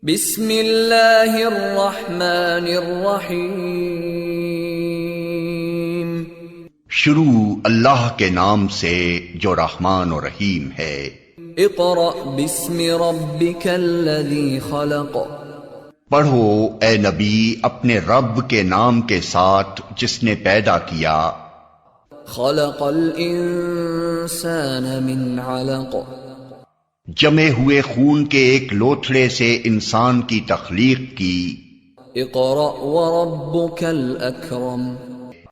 بسم اللہ الرحمن الرحیم. شروع اللہ کے نام سے جو رحمان و رحیم ہے. اقرأ بسم ربک الذی خلق. پڑھو اے نبی اپنے رب کے نام کے ساتھ جس نے پیدا کیا. خلق الانسان من علق. جمے ہوئے خون کے ایک لوتھڑے سے انسان کی تخلیق کی. اقرأ وربک الاکرم.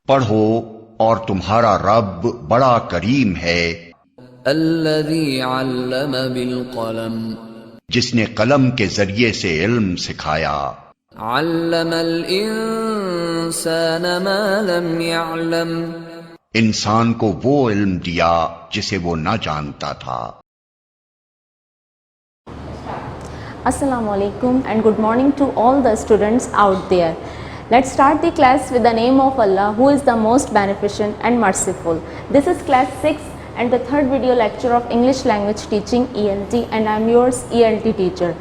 پڑھو اور تمہارا رب بڑا کریم ہے. الذی علم بالقلم. جس نے قلم کے ذریعے سے علم سکھایا. علم الانسان ما لم يعلم. انسان کو وہ علم دیا جسے وہ نہ جانتا تھا. Assalamu alaikum and good morning to all the students out there. Let's start the class with the name of Allah who is the most beneficent and merciful. This is class 6 and the third video lecture of English language teaching ELT and I am yours ELT teacher.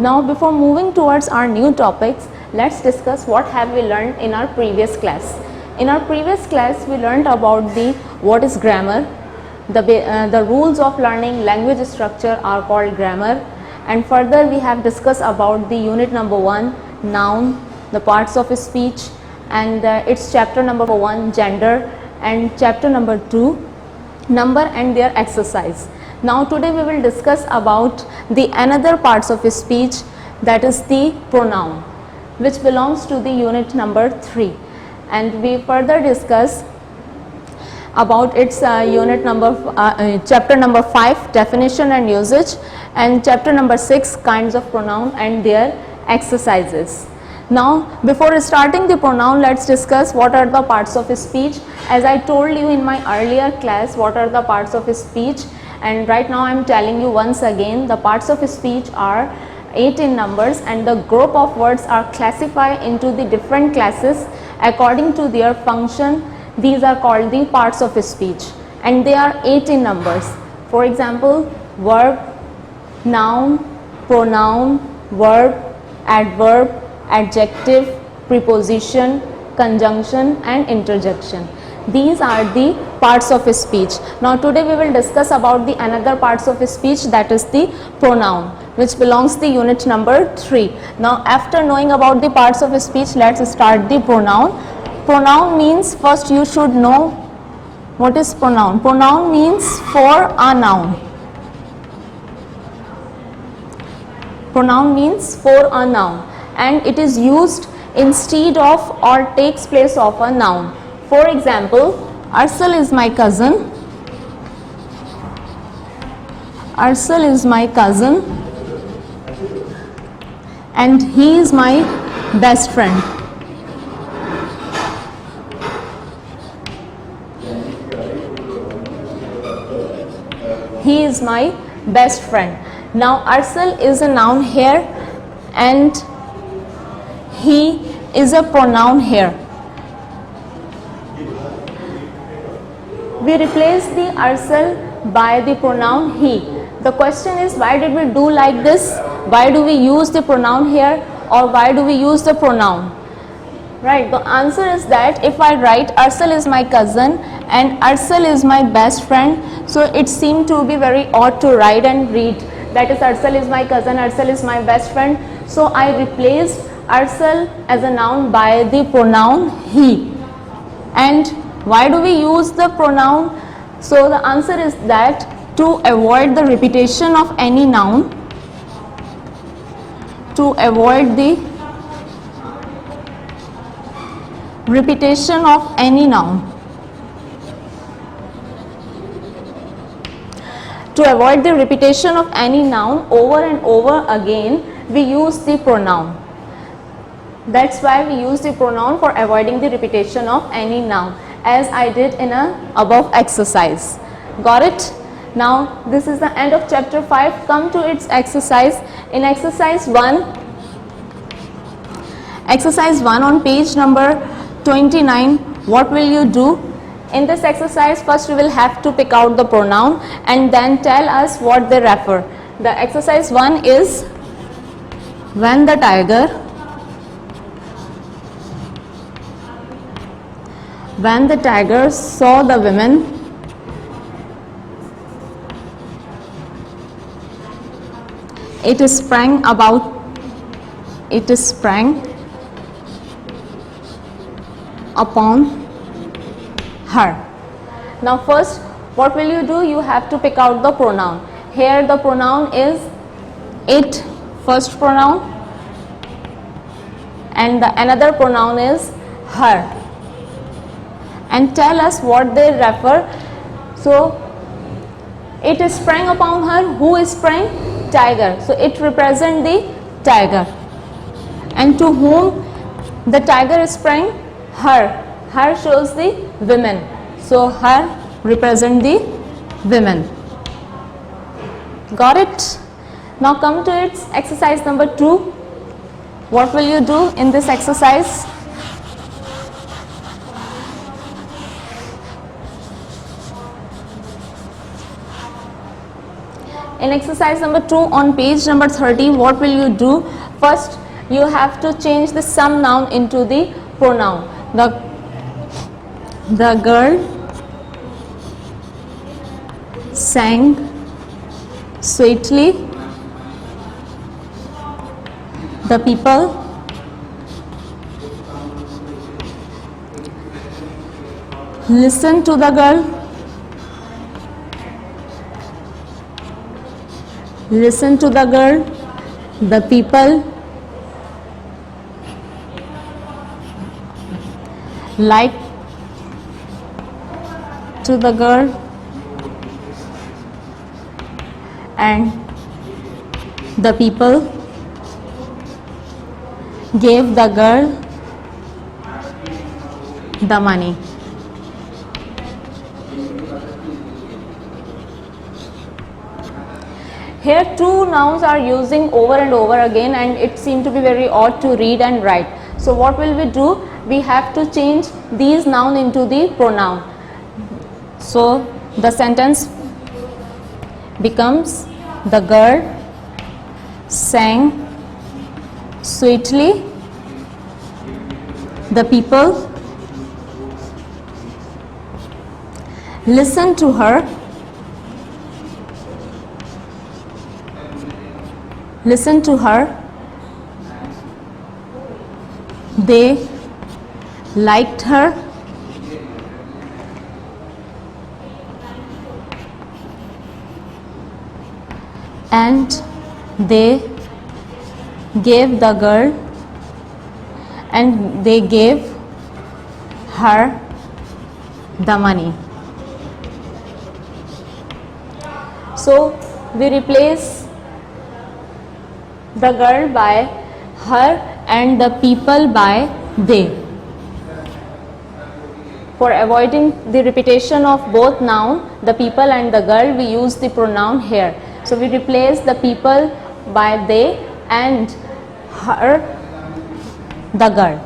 Now before moving towards our new topics, let's discuss what have we learned in our previous class. In our previous class we learned about what is grammar, the rules of learning language structure are called grammar. And further we have discussed about the unit number 1 noun, the parts of speech, and its chapter number 1 gender, and chapter number 2 number and their exercise. Now today we will discuss about the another parts of speech, that is the pronoun, which belongs to the unit number 3, and we further discuss about its chapter number 5 definition and usage, and chapter number 6 kinds of pronoun and their exercises. Now before starting the pronoun, let's discuss what are the parts of speech. As I told you in my earlier class what are the parts of speech, and right now I am telling you once again, the parts of speech are 8 in numbers and the group of words are classified into the different classes according to their function. These are called the parts of speech and they are 8 in numbers. For example, verb, noun, pronoun, verb, adverb, adjective, preposition, conjunction and interjection. These are the parts of speech. Now today we will discuss about the another parts of speech, that is the pronoun, which belongs to unit number 3. Now after knowing about the parts of speech, let's start the pronoun. Pronoun means, first you should know what is pronoun. Pronoun means for a noun. Pronoun means for a noun and it is used instead of or takes place of a noun. For example, Arsal is my cousin. Arsal is my cousin and he is my best friend. He is my best friend. Now Arsal is a noun here and he is a pronoun here. We replace the Arsal by the pronoun he. The question is, why did we do like this? Why do we use the pronoun here or why do we use the pronoun? Right, the answer is that if I write Arsal is my cousin and Arsal is my best friend, so it seemed to be very odd to write and read, that is Arsal is my cousin, Arsal is my best friend. So I replaced Arsal as a noun by the pronoun he. And why do we use the pronoun? So the answer is that to avoid the repetition of any noun, to avoid the repetition of any noun. To avoid the repetition of any noun over and over again, we use the pronoun. That's why we use the pronoun, for avoiding the repetition of any noun, as I did in a above exercise. Got it? Now this is the end of chapter 5. Come to its exercise. In exercise 1 on page number 29, what will you do? In this exercise, first we will have to pick out the pronoun and then tell us what they refer. The exercise 1 is When the tiger saw the women, it sprang upon her. Now first, what will you do? You have to pick out the pronoun. Here the pronoun is it, first pronoun, and the another pronoun is her, and tell us what they refer. So it sprang upon her. Who sprang? Tiger. So it represents the tiger. And to whom the tiger sprang? Her. Her shows the women. So her represent the women. Got it? Now come to its exercise number 2. What will you do in this exercise? In exercise number 2 on page number 30, what will you do? First, you have to change the some noun into the pronoun. The girl sang sweetly. The people listened to the girl. Listen to the girl. The people like to the girl, and the people gave the girl the money. Here two nouns are using over and over again, and it seemed to be very odd to read and write. So what will we do? We have to change these noun into the pronoun. So the sentence becomes the girl sang sweetly. The people listened to her. Listen to her. They liked her. And they gave the girl, and they gave her the money. So we replace the girl by her and the people by they. For avoiding the repetition of both noun, the people and the girl, we use the pronoun here. So we replace the people by they and her, the girl.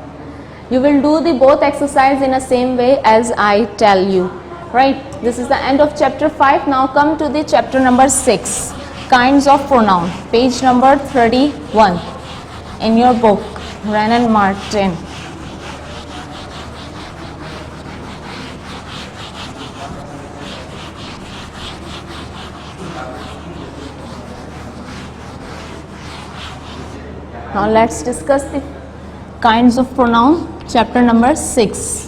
You will do the both exercise in the same way as I tell you. Right? This is the end of chapter 5. Now come to the chapter number 6. Kinds of pronoun, page number 31 in your book, Wren and Martin. Now let's discuss the kinds of pronoun, chapter number 6.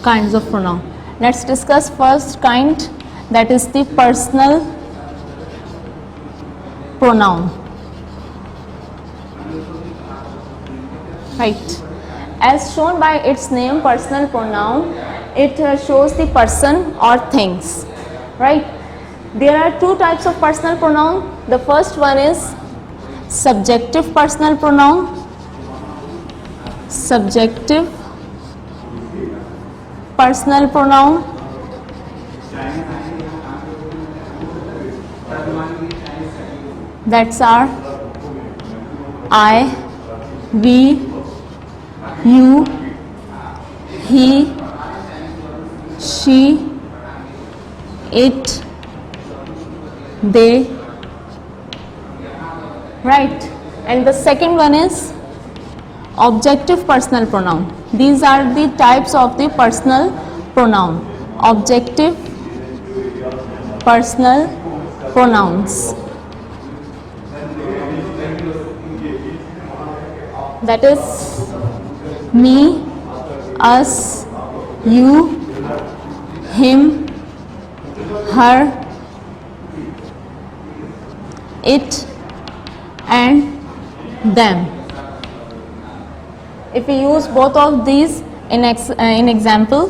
Kinds of pronoun. Let's discuss first kind, that is the personal pronoun. Right. As shown by its name, personal pronoun, it shows the person or things. Right. There are two types of personal pronoun. The first one is subjective personal pronoun. Subjective personal pronoun. That's are I, we, you, he, she, it, they. Right. And the second one is objective personal pronoun. These are the types of the personal pronoun. Objective personal pronouns. That is me, us, you, him, her, it, and them. If we use both of these in example,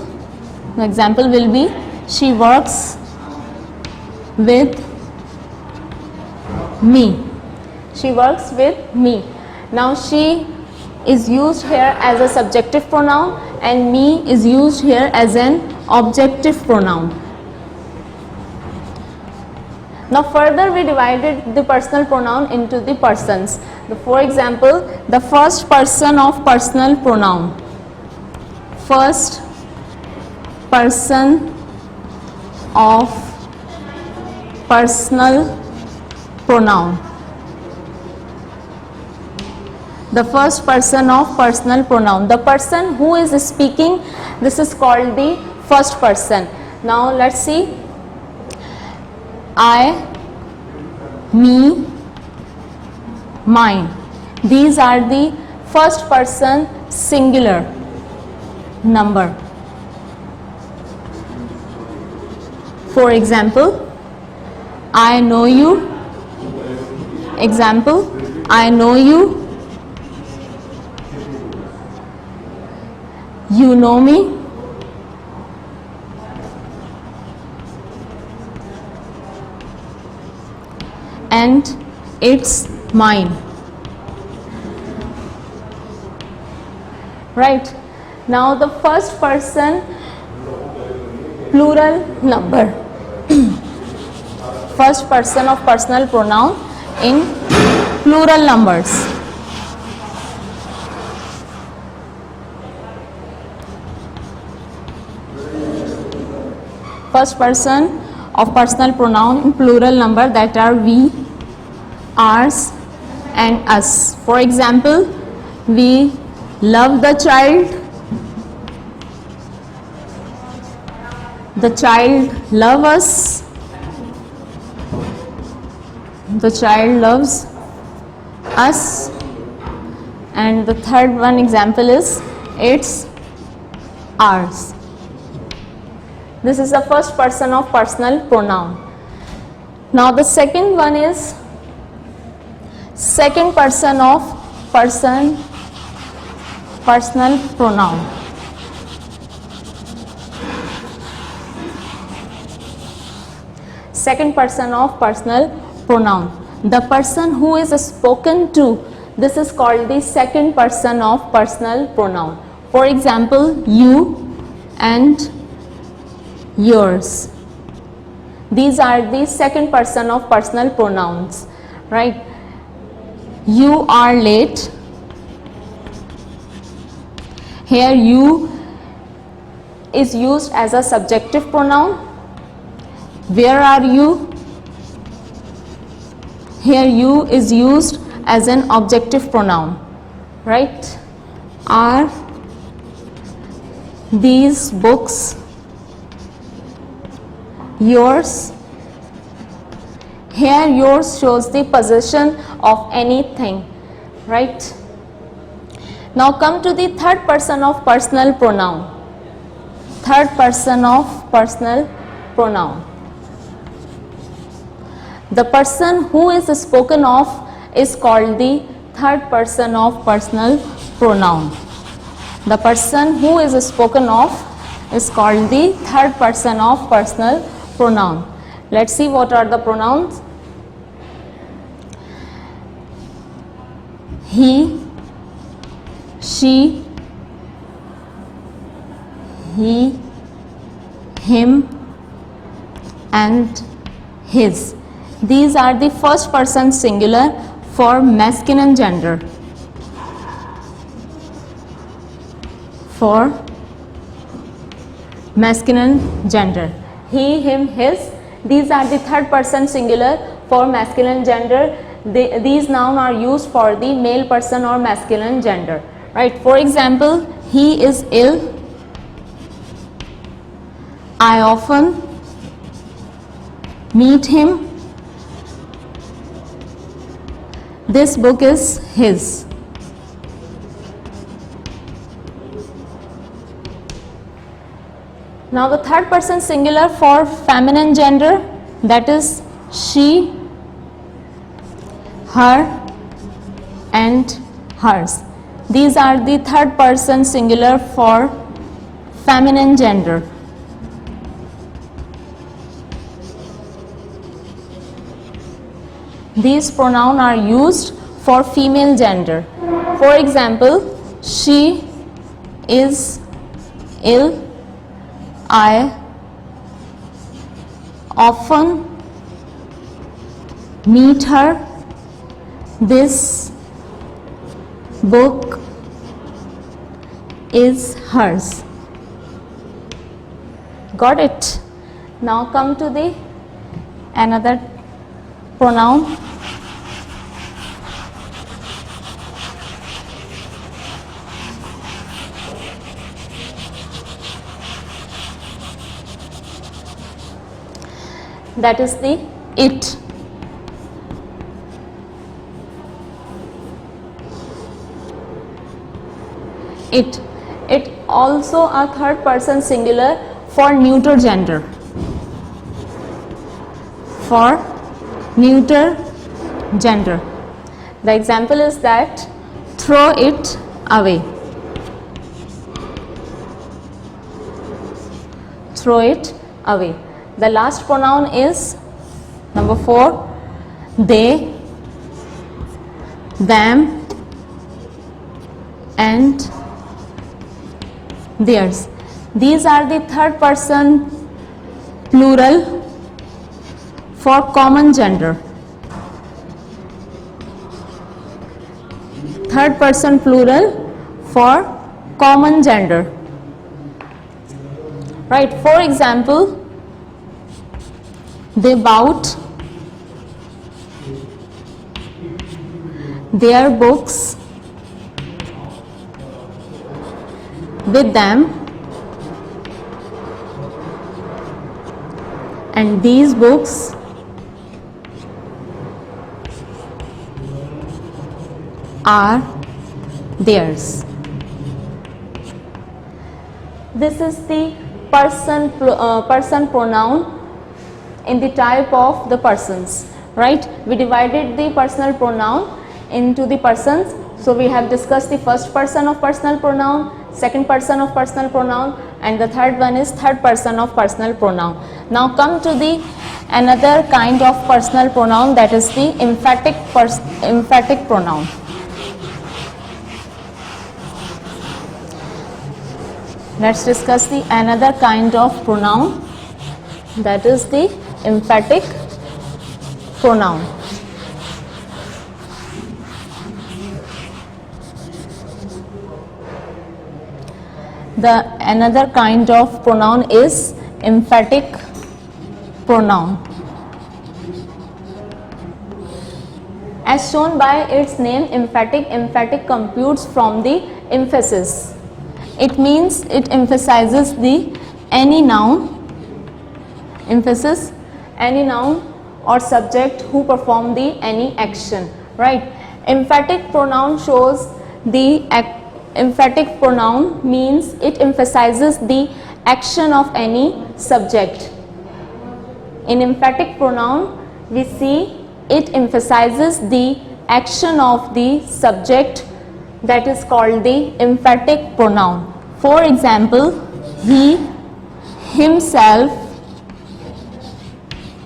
the example will be she works with me. She works with me. Now she is used here as a subjective pronoun and me is used here as an objective pronoun. Now further we divided the personal pronoun into the persons. For example, the first person of personal pronoun. First person of personal pronoun. The first person of personal pronoun. The person who is speaking, this is called the first person. Now let's see. I, me, mine. These are the first person singular number. For example, I know you. Example, I know you. You know me. And it's mine. Right. Now the first person plural number. First person of personal pronoun in plural numbers. First person of personal pronoun in plural number, that are we, ours and us. For example, we love the child. The child loves us. The child loves us. And the third one example is it's ours. This is the first person of personal pronoun. Now the second one is second person of personal pronoun. Second person of personal pronoun. The person who is spoken to, this is called the second person of personal pronoun. For example, you and yours. These are the second person of personal pronouns, right? You are late. Here you is used as a subjective pronoun. Where are you? Here you is used as an objective pronoun, right? Are these books yours? Here yours shows the possession of anything, right? Now come to the third person of personal pronoun. Third person of personal pronoun. The person who is spoken of is called the third person of personal pronoun. The person who is spoken of is called the third person of personal pronoun. Let's see what are the pronouns. He, she, he, him and his. These are the first person singular for masculine gender. For masculine gender. He, him, his. These are the third person singular for masculine gender. These nouns are used for the male person or masculine gender. Right. For example, he is ill. I often meet him. This book is his. Now the third person singular for feminine gender, that is she, her and hers. These are the third person singular for feminine gender. These pronouns are used for female gender. For example, she is ill. I often meet her. This book is hers. Got it? Now come to the another pronoun. That is the it. It also a third person singular for neuter gender. For neuter gender. The example is that throw it away. Throw it away. The last pronoun is number 4. They, them and theirs. These are the third person plural for common gender. Third person plural for common gender. Right, for example, they bought their books with them, and these books are theirs. This is the person pronoun in the type of the persons, right? We divided the personal pronoun into the persons. So we have discussed the first person of personal pronoun, second person of personal pronoun, and the third one is third person of personal pronoun. Now come to the another kind of personal pronoun, that is the emphatic pronoun. Let's discuss the another kind of pronoun, that is the emphatic pronoun. The another kind of pronoun is emphatic pronoun. As shown by its name, emphatic computes from the emphasis. It means it emphasizes the any noun, emphasis, any noun or subject who perform the any action, right? Emphatic pronoun shows the emphatic pronoun means it emphasizes the action of any subject. In emphatic pronoun, we see it emphasizes the action of the subject, that is called the emphatic pronoun. For example, he himself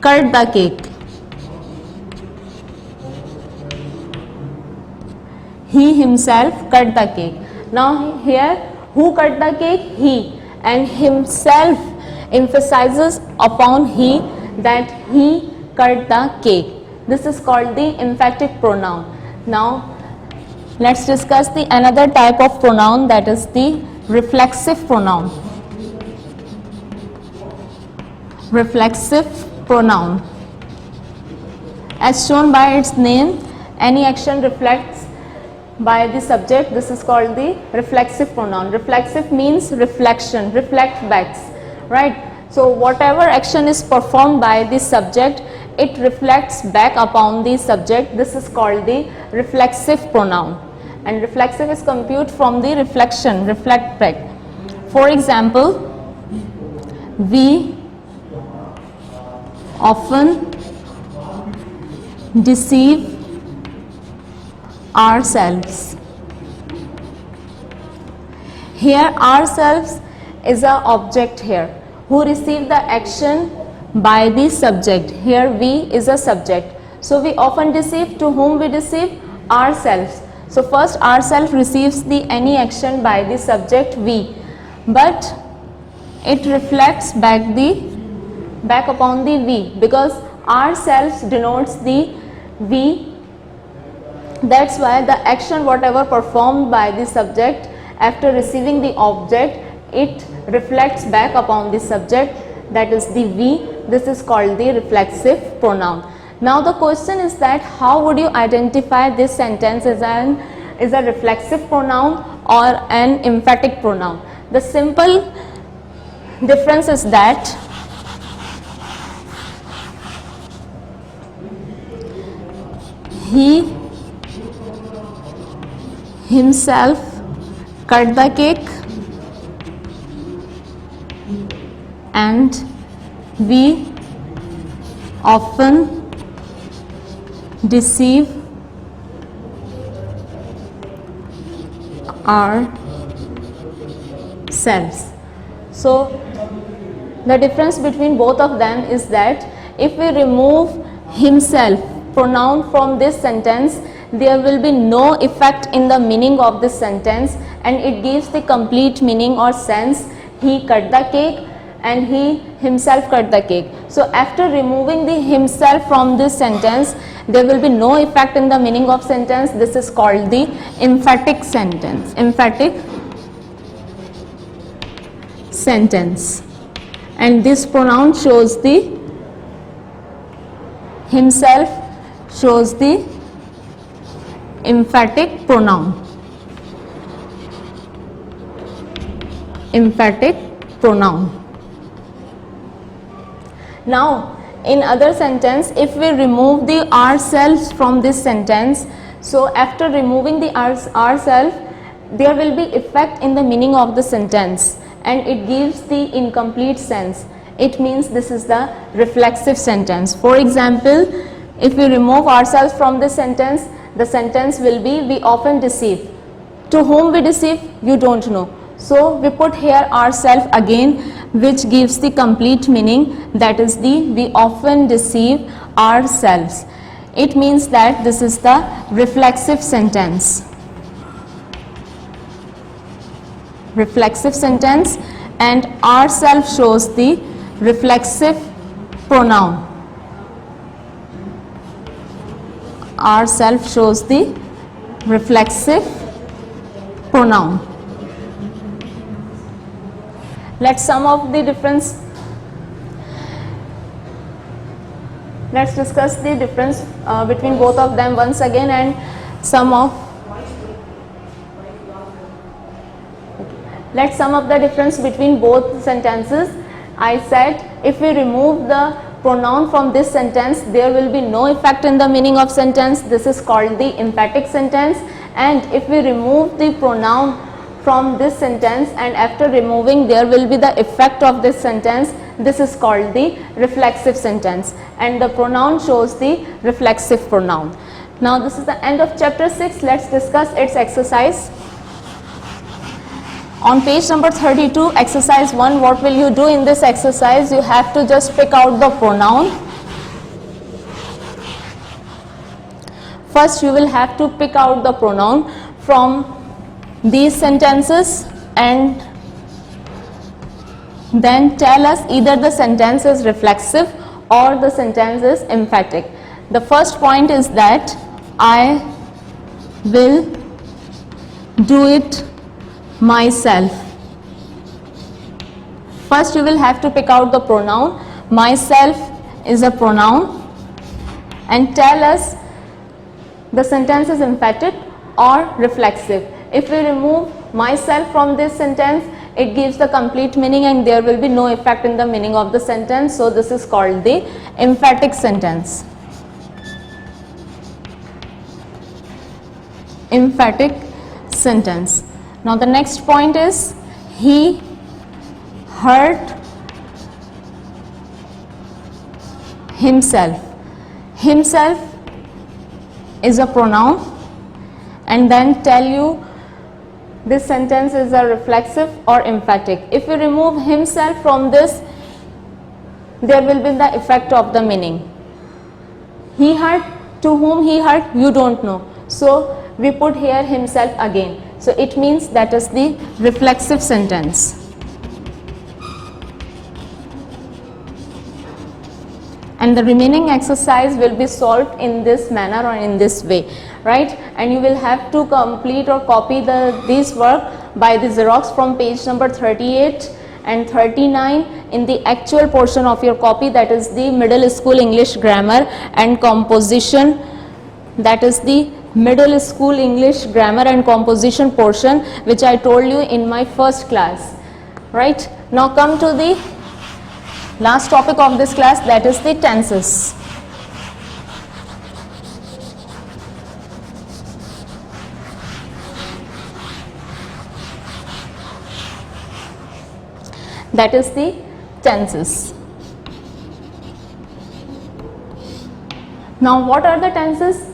cut the cake. He himself cut the cake. Now here, who cut the cake? He. And himself emphasizes upon he, that he cut the cake. This is called the emphatic pronoun. Now let's discuss the another type of pronoun, that is the reflexive pronoun. reflexive pronoun. As shown by its name, any action reflects by the subject. This is called the reflexive pronoun. Reflexive means reflection, reflect backs, right? So whatever action is performed by the subject, it reflects back upon the subject. This is called the reflexive pronoun. And reflexive is computed from the reflection, reflect back. For example, we often deceive ourselves. Here ourselves is a object here who receive the action by the subject. Here we is a subject. So we often deceive. To whom we deceive? Ourselves. So first ourself receives the any action by the subject we, but it reflects back upon the we, because ourselves denotes the we. That's why the action whatever performed by the subject after receiving the object, it reflects back upon the subject, that is the we. This is called the reflexive pronoun. Now the question is that how would you identify this sentence as a reflexive pronoun or an emphatic pronoun? The simple difference is that he himself cut the cake and we often deceive ourselves. So the difference between both of them is that if we remove himself pronoun from this sentence, there will be no effect in the meaning of this sentence, and it gives the complete meaning or sense. He cut the cake and he himself cut the cake. So after removing the himself from this sentence, there will be no effect in the meaning of sentence. This is called the emphatic sentence. Emphatic sentence. And this pronoun shows the himself, shows the emphatic pronoun. Emphatic pronoun. Now in other sentence, if we remove the ourselves from this sentence, so after removing the ourself, there will be effect in the meaning of the sentence and it gives the incomplete sense. It means this is the reflexive sentence. For example, if we remove ourselves from this sentence, the sentence will be we often deceive. To whom we deceive? You don't know. So we put here ourself again, which gives the complete meaning, that is the we often deceive ourselves. It means that this is the reflexive sentence. Reflexive sentence, and ourself shows the reflexive pronoun. Ourself shows the reflexive pronoun. Let's sum up the difference. Let's discuss the difference between both of them once again and sum up. Let's sum up the difference between both sentences. I said if we remove the pronoun from this sentence, there will be no effect in the meaning of sentence. This is called the emphatic sentence. And if we remove the pronoun from this sentence and after removing there will be the effect of this sentence, this is called the reflexive sentence, and the pronoun shows the reflexive pronoun. Now this is the end of chapter 6. Let's discuss its exercise. On page number 32, exercise 1, what will you do in this exercise? You have to just pick out the pronoun. First you will have to pick out the pronoun from these sentences and then tell us either the sentence is reflexive or the sentence is emphatic. The first point is that I will do it myself. First you will have to pick out the pronoun. myself is a pronoun, and tell us the sentence is emphatic or reflexive. If we remove myself from this sentence, it gives the complete meaning and there will be no effect in the meaning of the sentence. So this is called the emphatic sentence. Emphatic sentence. Now the next point is he hurt himself. Himself is a pronoun, and then tell you this sentence is a reflexive or emphatic. If we remove himself from this, there will be the effect of the meaning. He hurt, to whom he hurt, you don't know. So we put here himself again. So it means that is the reflexive sentence. And the remaining exercise will be solved in this manner or in this way, right? And you will have to complete or copy this work by the Xerox from page number 38 and 39 in the actual portion of your copy, that is the middle school English grammar and composition, that is the middle school English grammar and composition portion which I told you in my first class, right? Now come to the last topic of this class, that is the tenses. That is the tenses. Now what are the tenses?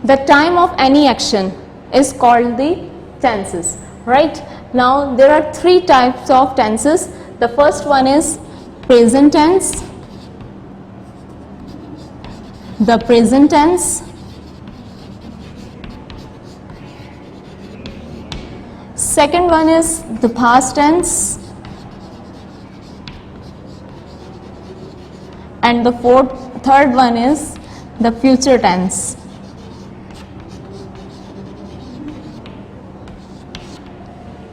The time of any action is called the tenses, right? Now there are three types of tenses. The first one is present tense, the present tense, second one is the past tense, and the third one is the future tense.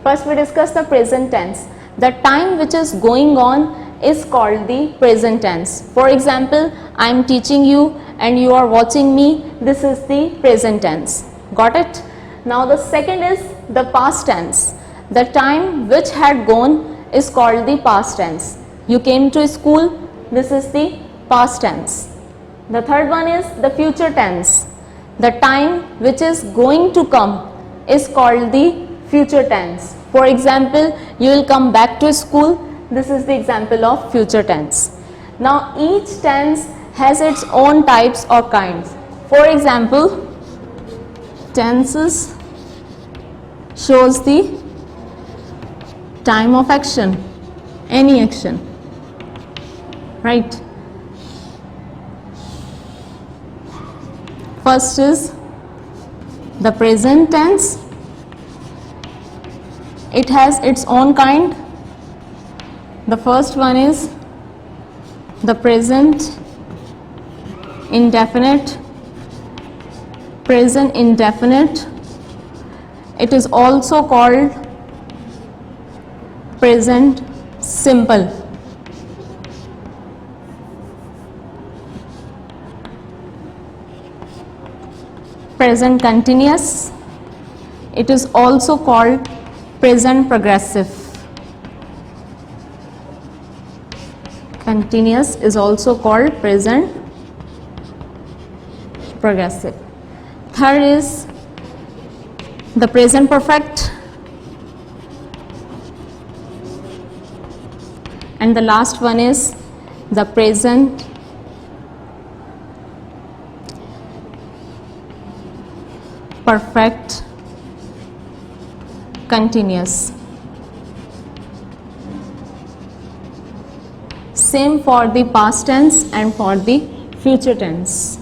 First we discuss the present tense. The time which is going on is called the present tense. For example, I am teaching you and you are watching me. This is the present tense. Got it? Now the second is the past tense. The time which had gone is called the past tense. You came to school. This is the past tense. The third one is the future tense. The time which is going to come is called the future tense. For example, you will come back to school. This is the example of future tense. Now each tense has its own types or kinds. For example, tenses shows the time of action, any action, right? First is the present tense. It has its own kind. The first one is the present indefinite, present indefinite. It is also called present simple. Present continuous. It is also called present progressive. Continuous is also called present progressive. Third is the present perfect, and the last one is the present perfect continuous. Same for the past tense and for the future tense.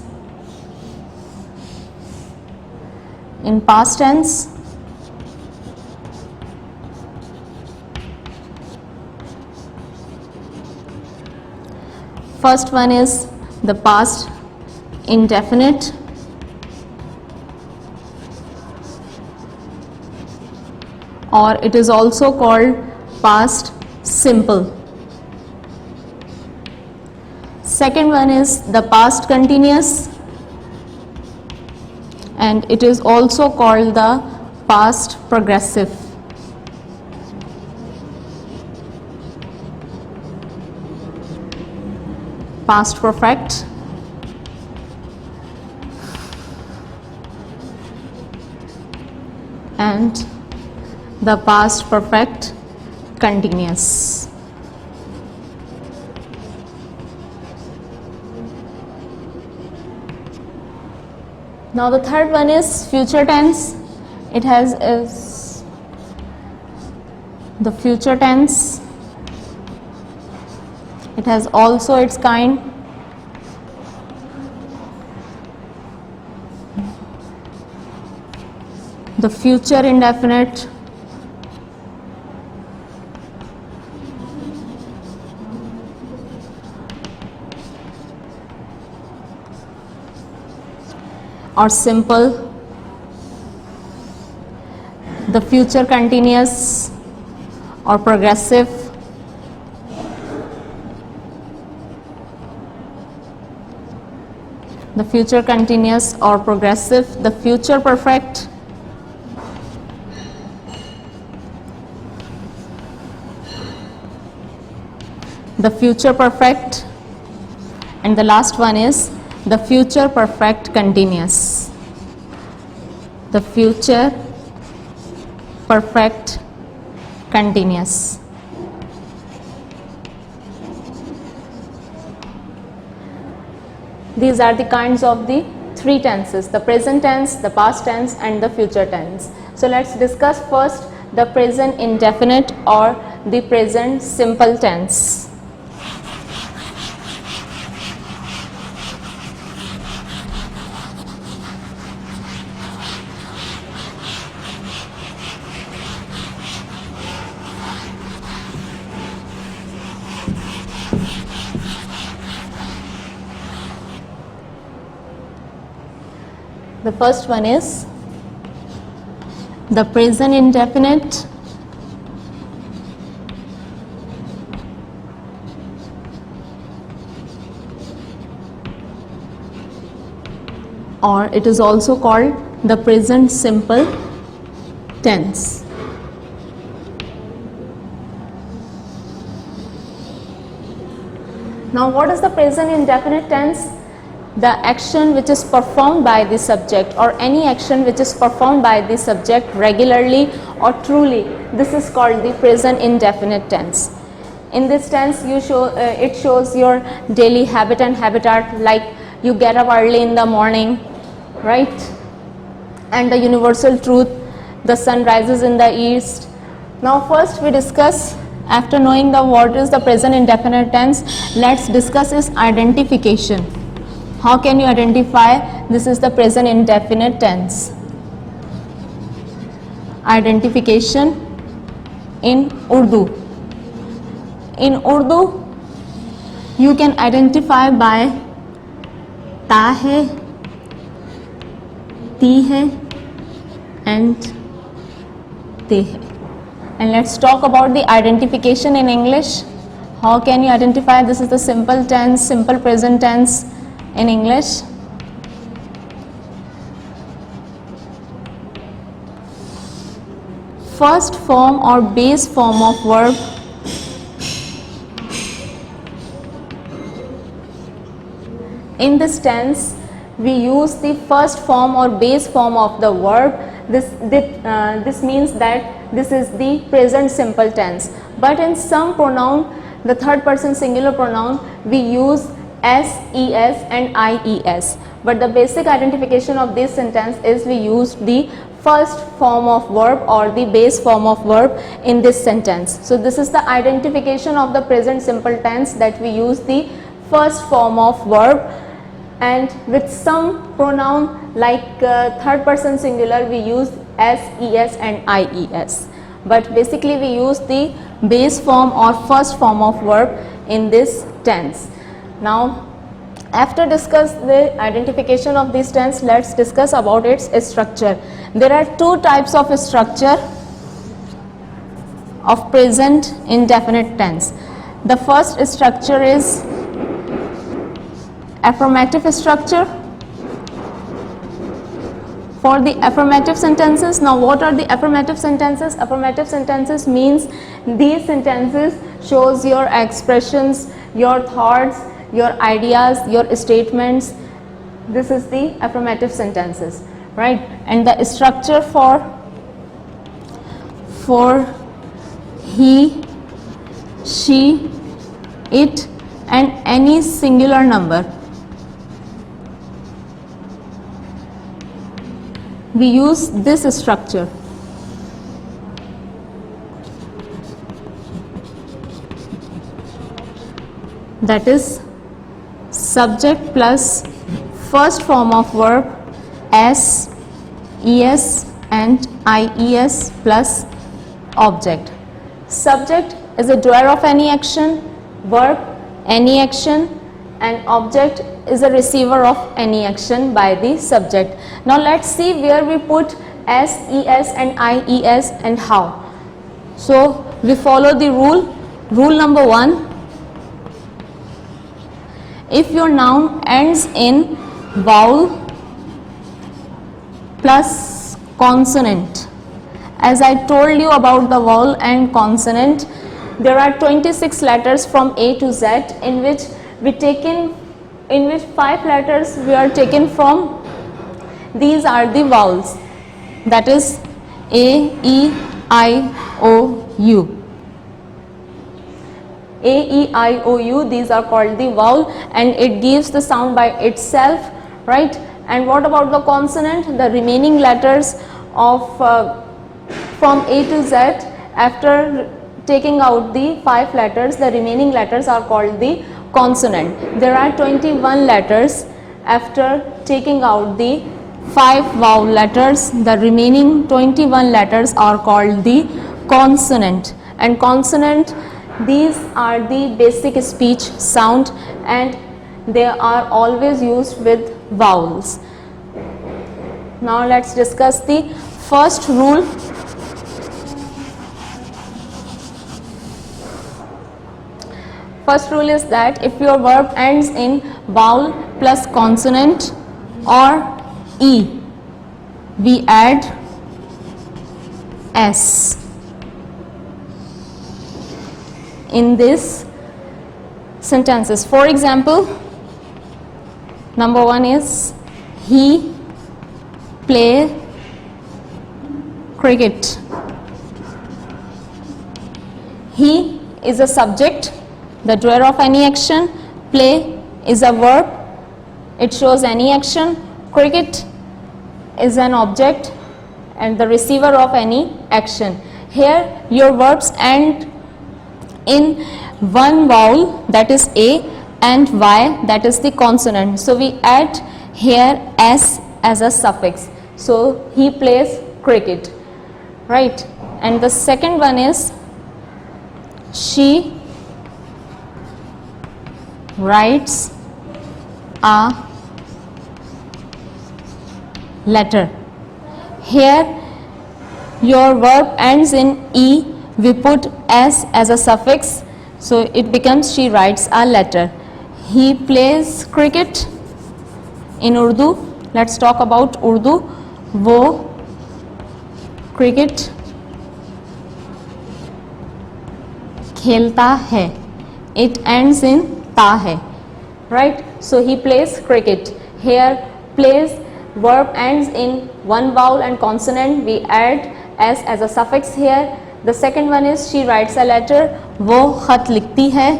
In past tense, first one is the past indefinite, or it is also called past simple. Second one is the past continuous, and it is also called the past progressive. Past perfect and the past perfect continuous. Now the third one is future tense. It has the future tense. It has also its kind. The future indefinite. Or simple. The future continuous or progressive. The future continuous or progressive. The future perfect. The future perfect, and the last one is the future perfect continuous. The future perfect continuous. These are the kinds of the three tenses: the present tense, the past tense, and the future tense. So let's discuss first the present indefinite or the present simple tense. The first one is the present indefinite or it is also called the present simple tense. Now what is the present indefinite tense? The action which is performed by the subject, or any action which is performed by the subject regularly or truly, this is called the present indefinite tense. In this tense it shows your daily habit and habitat, like you get up early in the morning, right? And the universal truth, the sun rises in the east. Now first we discuss, after knowing the what is the present indefinite tense, let's discuss its identification. How can you identify this is the present indefinite tense? Identification in Urdu. In Urdu, you can identify by ta hai, ti hai, and te hai. And let's talk about the identification in English. How can you identify this is the simple tense, simple present tense in English? First form or base form of verb in this tense, we use the first form or base form of the verb. This means that this is the present simple tense. But in some pronoun, the third person singular pronoun, we use SES and IES. But the basic identification of this sentence is we use the first form of verb or the base form of verb in this sentence. So this is the identification of the present simple tense, that we use the first form of verb, and with some pronoun like third person singular we use SES and IES. But basically we use the base form or first form of verb in this tense. Now after discuss the identification of this tense, let's discuss about its structure. There are two types of structure of present indefinite tense. The first structure is affirmative structure. For the affirmative sentences, now what are the affirmative sentences? Affirmative sentences means these sentences shows your expressions, your thoughts, your ideas, your statements. This is the affirmative sentences, right? And the structure for he, she, it and any singular number, we use this structure. That is subject plus first form of verb s, es and ies plus object. Subject is a doer of any action, verb any action, and object is a receiver of any action by the subject. Now let's see where we put s, es and ies and how. So we follow the rule. Rule number 1. If your noun ends in vowel plus consonant, as I told you about the vowel and consonant, there are 26 letters from A to Z in which 5 letters we are taken from. These are the vowels, that is A, E, I, O, U. A, E, I, O, U, these are called the vowel and it gives the sound by itself, right? And what about the consonant? The remaining letters of from A to Z, after taking out the 5 letters, the remaining letters are called the consonant. There are 21 letters. After taking out the 5 vowel letters, the remaining 21 letters are called the consonant. And consonant, these are the basic speech sound and they are always used with vowels. Now let's discuss the first rule. First rule is that if your verb ends in vowel plus consonant or E, we add S in this sentences. For example, number 1 is he play cricket. He is a subject, the doer of any action. Play is a verb, it shows any action. Cricket is an object and the receiver of any action. Here your verbs end in one vowel, that is A, and Y, that is the consonant. So we add here S as a suffix. So he plays cricket, right? And the second one is she writes a letter. Here your verb ends in E, we put S as a suffix, so it becomes she writes a letter. He plays cricket. In Urdu, let's talk about Urdu. वो cricket खेलता है. It ends in ta hai, right? So he plays cricket. Here plays verb ends in one vowel and consonant. We add s as a suffix here. The second one is she writes a letter. वो खत लिखती है.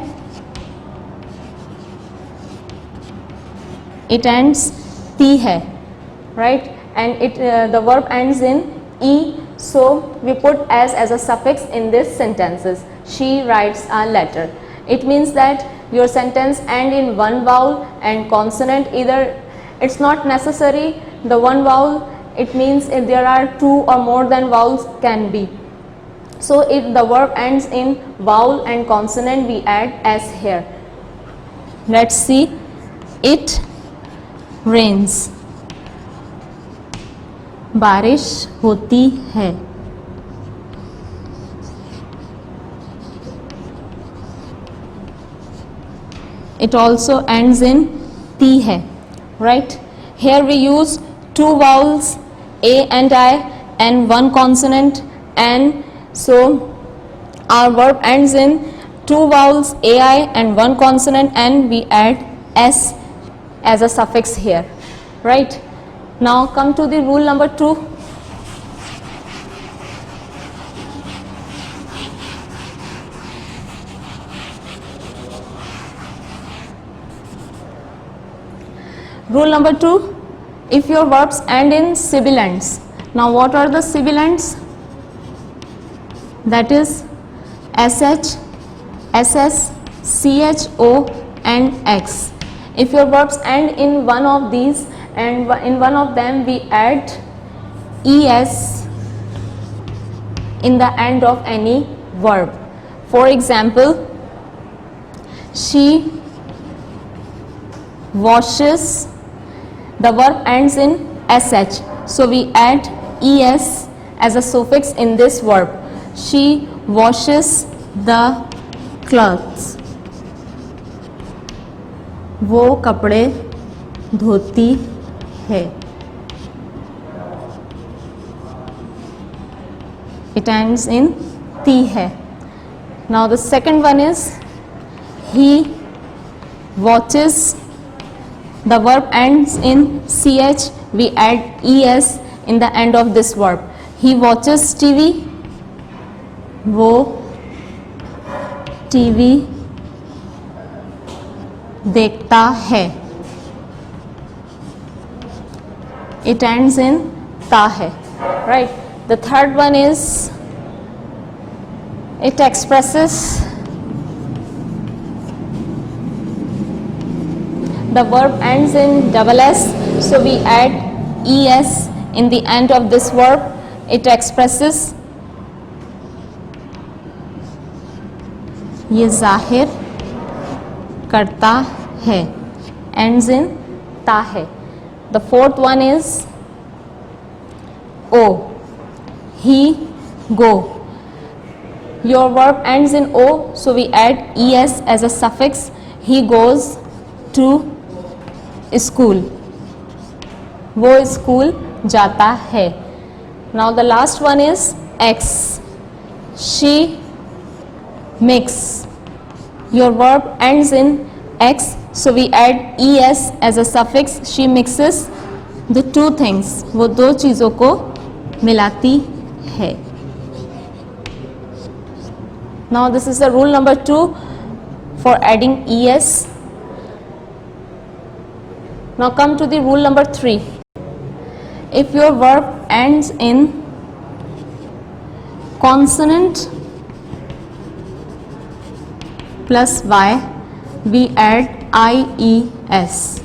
It ends ती है, right? And the verb ends in e. So we put s as a suffix in these sentences. She writes a letter. It means that your sentence end in one vowel and consonant. Either it's not necessary the one vowel, it means if there are 2 or more than vowels can be. So if the verb ends in vowel and consonant, we add s here. Let's see. It rains. बारिश होती है. It also ends in تی ہے, right? Here we use two vowels a and I and one consonant, and so our verb ends in two vowels ai and one consonant, and we add s as a suffix here, right? Now come to the rule number 2. Rule number 2, if your verbs end in sibilants. Now what are the sibilants? That is sh, ss, cho and x. If your verbs end in one of these and in one of them we add es in the end of any verb. For example, she washes, the verb ends in sh, so we add es as a suffix in this verb. She washes the clothes, وہ کپڑے دھوتی ہے. It ends in تی ہے. Now the second one is he watches, the verb ends in ch, we add es in the end of this verb. He watches TV, وہ T V دیکھتا ہے. It ends in تا ہے, right? The third one is it expresses, the verb ends in double s, so we add es in the end of this verb. It expresses, یہ ظاہر کرتا ہے, ends in تا ہے. The fourth one is o, he go. Your verb ends in o, so we add es as a suffix. He goes to school, وہ school جاتا ہے. Now the last one is x, she mix. Your verb ends in x, so we add es as a suffix. She mixes the two things, وہ دو چیزوں کو ملاتی ہے. Now this is the rule number 2 for adding es. Now come to the rule number 3. If your verb ends in consonant plus y, we add ies.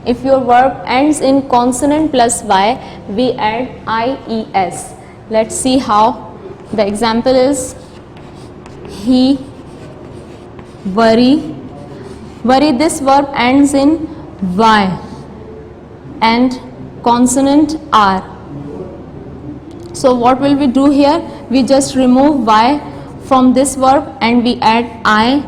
If your verb ends in consonant plus y, we add ies. Let's see how. The example is he worry. Worry, this verb ends in y and consonant r. So what will we do here? We just remove y from this verb and we add I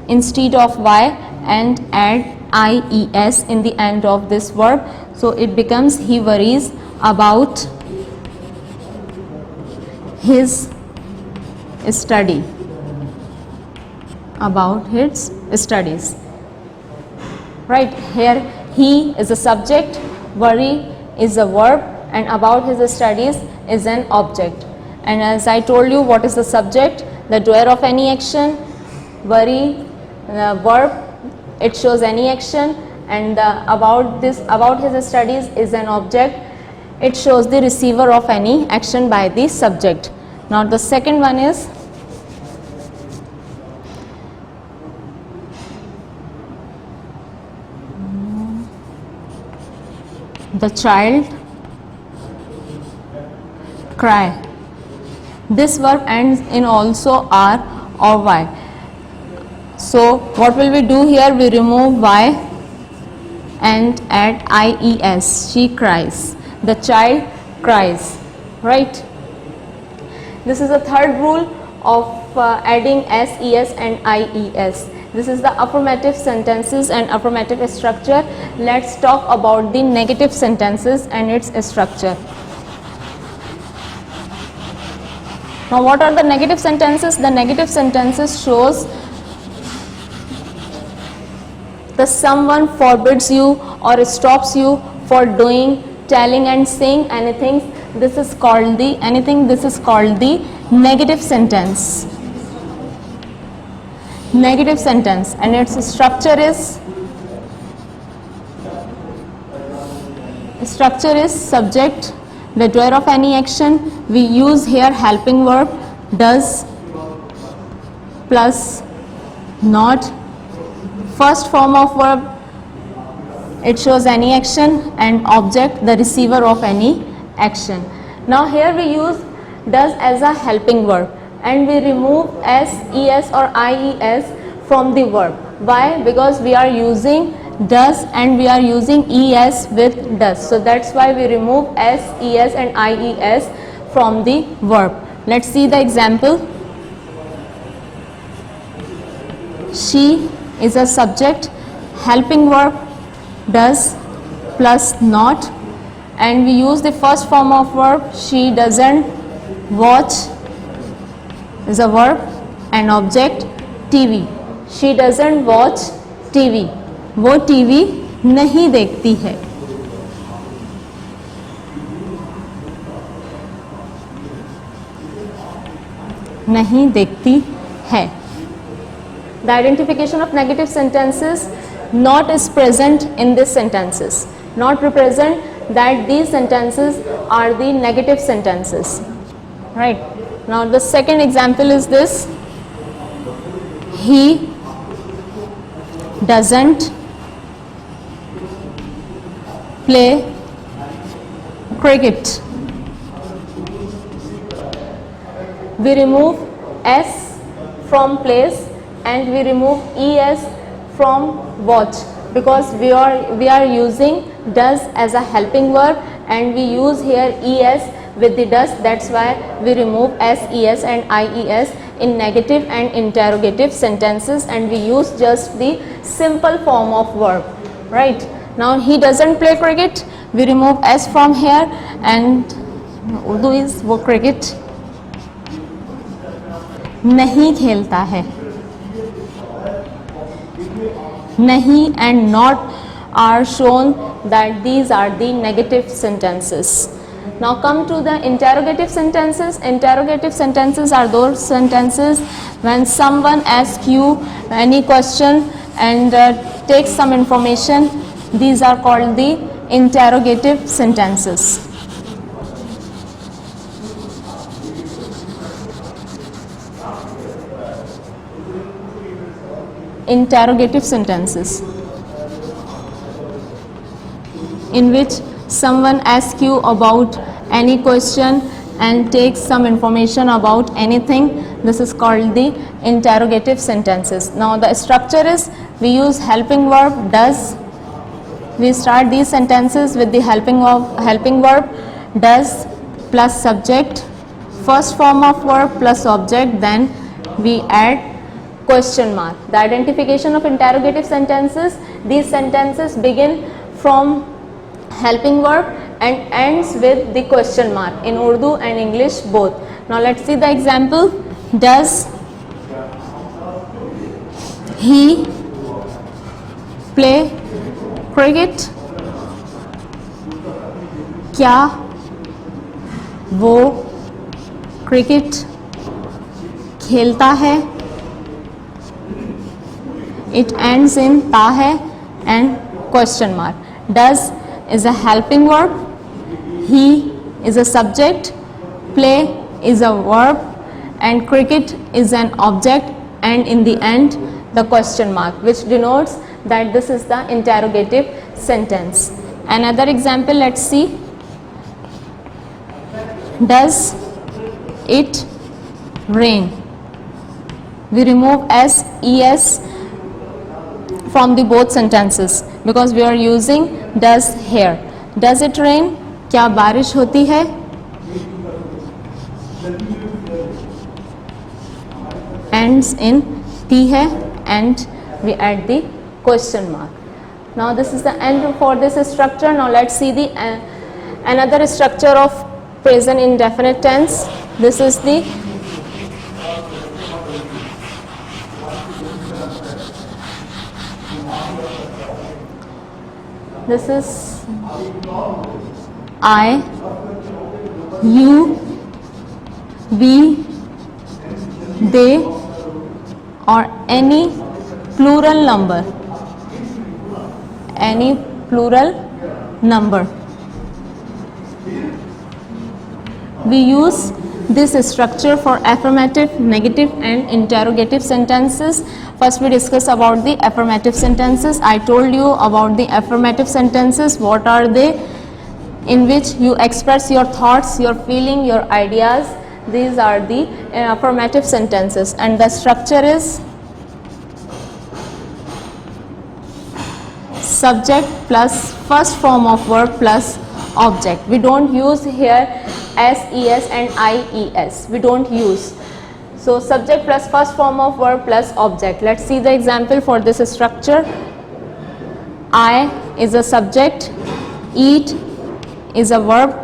instead of y and add ies in the end of this verb. So it becomes he worries about his study, about his studies. Right, here he is a subject, worry is a verb, and about his studies is an object. And as I told you, what is the subject? The doer of any action. Worry, verb, it shows any action, and about his studies is an object. It shows the receiver of any action by the subject. Now the second one is the child cry. This verb ends in also r or y. So what will we do here? We remove y and add ies. She cries. The child cries. Right? This is the third rule of adding s, es and ies. This is the affirmative sentences and affirmative structure. Let's talk about the negative sentences and its structure. Now what are the negative sentences? The negative sentences shows the someone forbids you or stops you for doing, telling and saying anything. This is called the negative sentence. Negative sentence, and its structure is subject, the doer of any action. We use here helping verb does plus not. First form of verb, it shows any action, and object, the receiver of any action. Now here we use does as a helping verb, and we remove s, es or ies from the verb. Why? Because we are using does and we are using es with does. So that's why we remove s, es and ies from the verb. Let's see the example. She is a subject, helping verb does plus not, and we use the first form of verb. She doesn't watch is a verb, and object TV. She doesn't watch TV. वो TV नहीं देखती है. नहीं देखती है. The identification of negative sentences. Not is present in these sentences. Not represent that these sentences are the negative sentences. Right. Now the second example is this. He doesn't play cricket. We remove s from plays and we remove es from watch, because we are using does as a helping verb and we use here es with the does. That's why we remove s, es and ies in negative and interrogative sentences, and we use just the simple form of verb. Right. Now he doesn't play cricket. We remove s from here, and Urdu is वो cricket नहीं खेलता है. Nahi and not are shown that these are the negative sentences. Now come to the interrogative sentences. Interrogative sentences are those sentences when someone asks you any question and takes some information. These are called the interrogative sentences. Interrogative sentences in which someone asks you about any question and takes some information about anything. This is called the interrogative sentences. Now the structure is we use helping verb does. We start these sentences with the helping verb does plus subject, first form of verb plus object, then we add question mark. The identification of interrogative sentences. These sentences begin from helping verb and ends with the question mark in Urdu and English both. Now let's see the example. Does he play cricket? क्या वो cricket खेलता है? It ends in ta hai and question mark. Does is a helping verb, he is a subject, play is a verb, and cricket is an object, and in the end the question mark, which denotes that this is the interrogative sentence. Another example, let's see. Does it rain? We remove s, es from the both sentences because we are using does here. Does it rain? क्या बारिश होती है? Ends in ती है and we add the question mark. Now this is the end for this structure. Now let's see the another structure of present indefinite tense. This is the I, you, we, they, or any plural number. Any plural number. We use this structure for affirmative, negative and interrogative sentences. First we discuss about the affirmative sentences. I told you about the affirmative sentences. What are they? In which you express your thoughts, your feeling, your ideas. These are the affirmative sentences, and the structure is subject plus first form of verb plus object. We don't use here SES and IES. We don't use. So subject plus first form of verb plus object. Let's see the example for this structure. I is a subject, eat is a verb,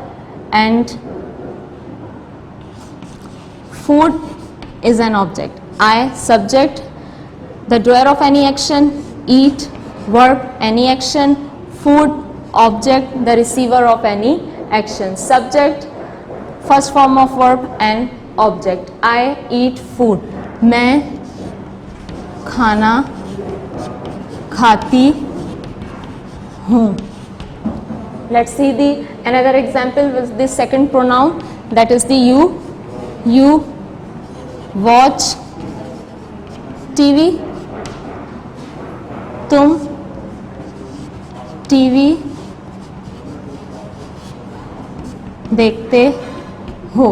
and food is an object. I subject, the doer of any action, eat verb any action, food object, the receiver of any action. Subject first form of verb and object. I eat food. मैं खाना खाती हूँ. Let's see the another example with the second pronoun, that is the you. You watch TV. तुम TV देखते हो.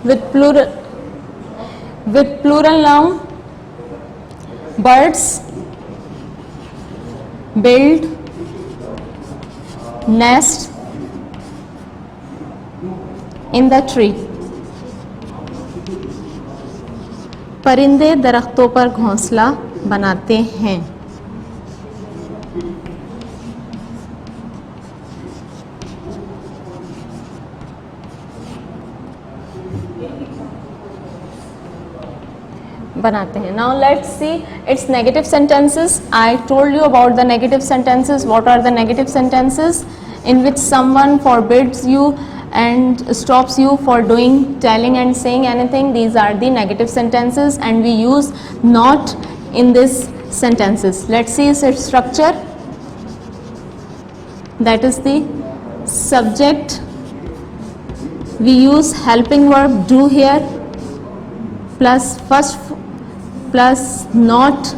With plural noun, birds build nest in the tree. परिंदे दरख्तों पर घोंसला बनाते हैं. बनाते हैं. Now let's see its negative sentences. I told you about the negative sentences. What are the negative sentences? In which someone forbids you and stops you for doing, telling and saying anything. These are the negative sentences, and we use not in this sentences. Let's see its structure. That is the subject. We use helping verb do here plus first plus not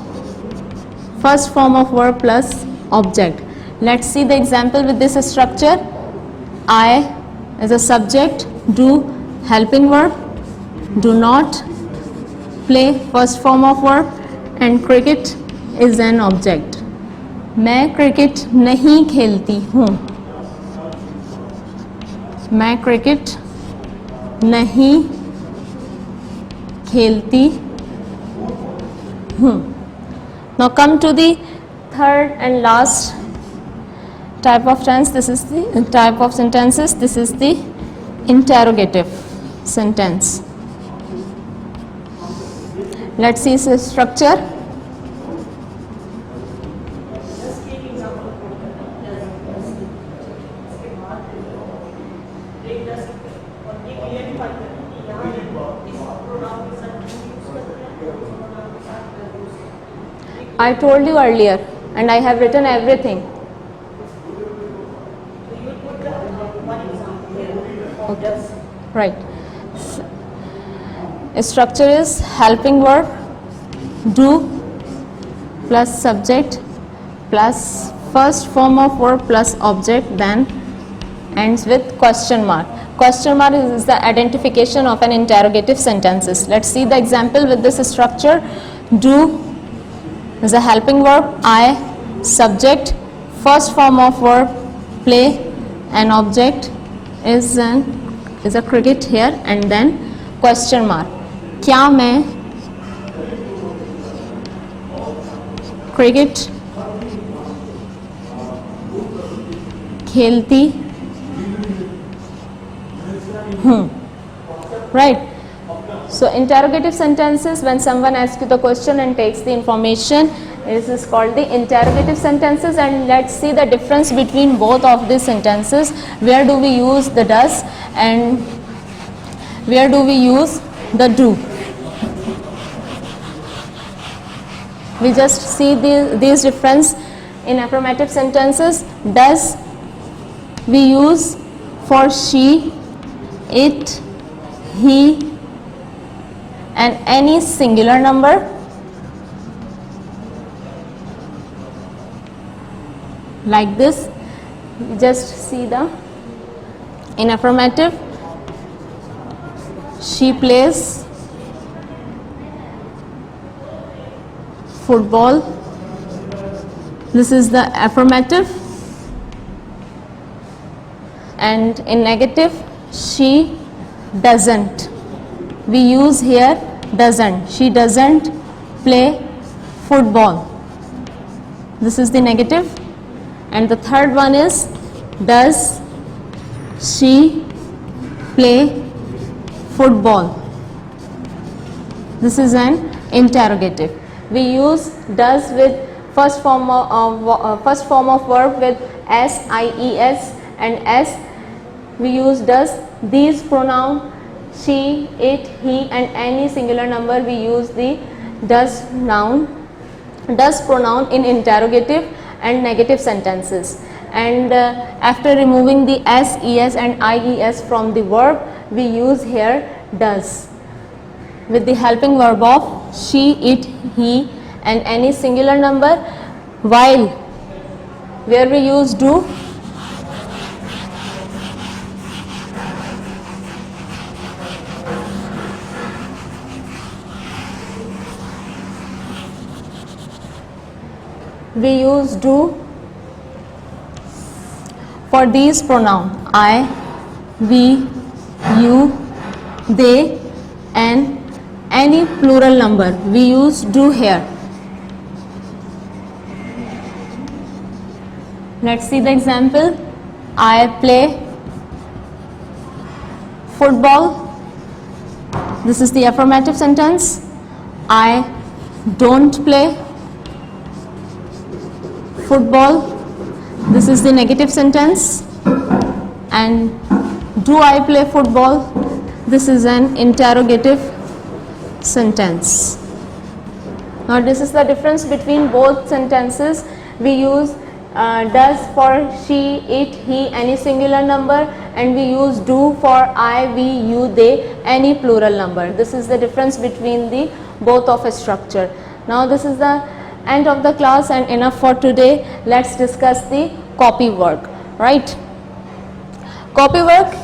first form of verb plus object. Let's see the example with this structure. I is a subject, do helping verb, do not play first form of verb, and cricket is an object. मैं cricket नहीं खेलती हूँ. मैं cricket नहीं खेलती हूँ. Now come to the third and last type of tense. This is the type of sentences. This is the interrogative sentence. Let's see its structure. I told you earlier, and I have written everything. Okay. Right. Structure is helping verb, do plus subject plus first form of verb plus object, then ends with question mark. Question mark is the identification of an interrogative sentences. Let's see the example with this structure. Do is a helping verb, I subject, first form of verb play, and object is a cricket here, and then question mark. क्या मैं cricket, khelti, right? So interrogative sentences, when someone asks you the question and takes the information, this is called the interrogative sentences. And let's see the difference between both of these sentences. Where do we use the does and where do we use the do? We just see these difference. In affirmative sentences, does we use for she, it, he and any singular number. Like this, just see the, in affirmative, she plays football. This is the affirmative. And in negative, she doesn't. We use here doesn't. She doesn't play football. This is the negative. And the third one is, does she play football? This is an interrogative. We use does with first form of verb with s, ies and s. We use does. These pronoun she, it, he and any singular number, we use the does pronoun in interrogative and negative sentences. And after removing the s, es and ies from the verb, we use here does with the helping verb of she, it, he and any singular number, while where we use do, we use do for these pronoun I, we, you, they and any plural number. We use do here. Let's see the example. I play football. This is the affirmative sentence. I don't play football. This is the negative sentence. And do I play football? This is an interrogative sentence. Now this is the difference between both sentences. We use does for she, it, he, any singular number, and we use do for I, we, you, they, any plural number. This is the difference between the both of a structure. Now this is the end of the class and enough for today. Let's discuss the copy work, right? Copy work,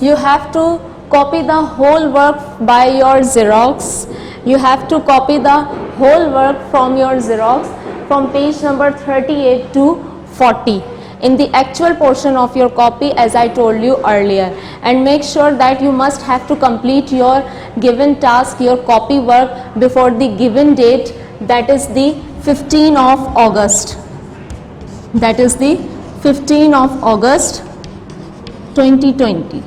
you have to copy the whole work by your Xerox. You have to copy the whole work from your Xerox from page number 38 to 40 in the actual portion of your copy, as I told you earlier. And make sure that you must have to complete your given task, your copy work, before the given date, that is the 15th of August. That is the 15th of August 2020,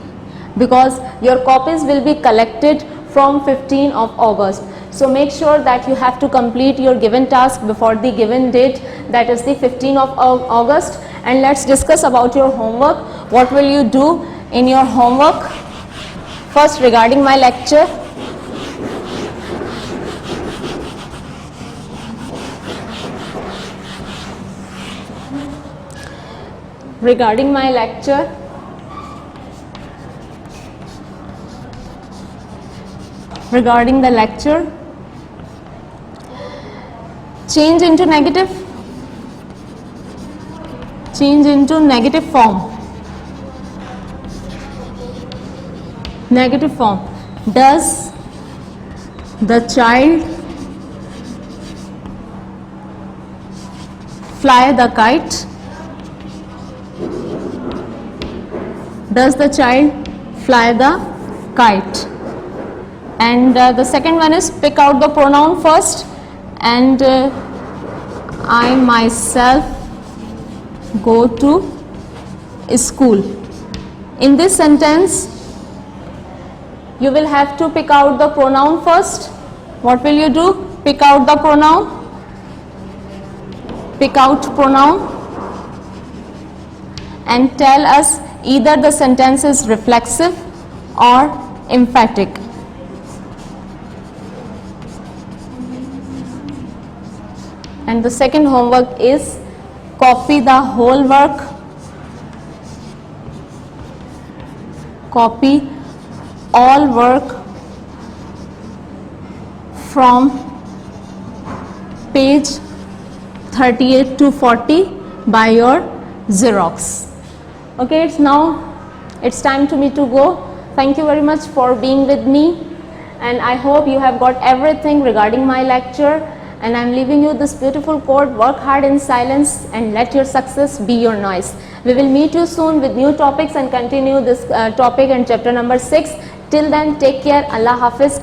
because your copies will be collected from 15th of August. So make sure that you have to complete your given task before the given date, that is the 15th of August. And let's discuss about your homework. What will you do in your homework? First, regarding my lecture, regarding the lecture, change into negative form. Negative form. Does the child fly the kite? Does the child fly the kite? And the second one is pick out the pronoun first, and I myself go to school. In this sentence, you will have to pick out the pronoun first. What will you do? Pick out the pronoun. Pick out pronoun and tell us either the sentence is reflexive or emphatic. And the second homework is copy the whole work. Copy all work from page 38 to 40 by your Xerox. Okay, it's time to me to go. Thank you very much for being with me, and I hope you have got everything regarding my lecture, and I'm leaving you this beautiful quote: work hard in silence and let your success be your noise. We will meet you soon with new topics and continue this topic and chapter number 6. Till then, take care. Allah Hafiz.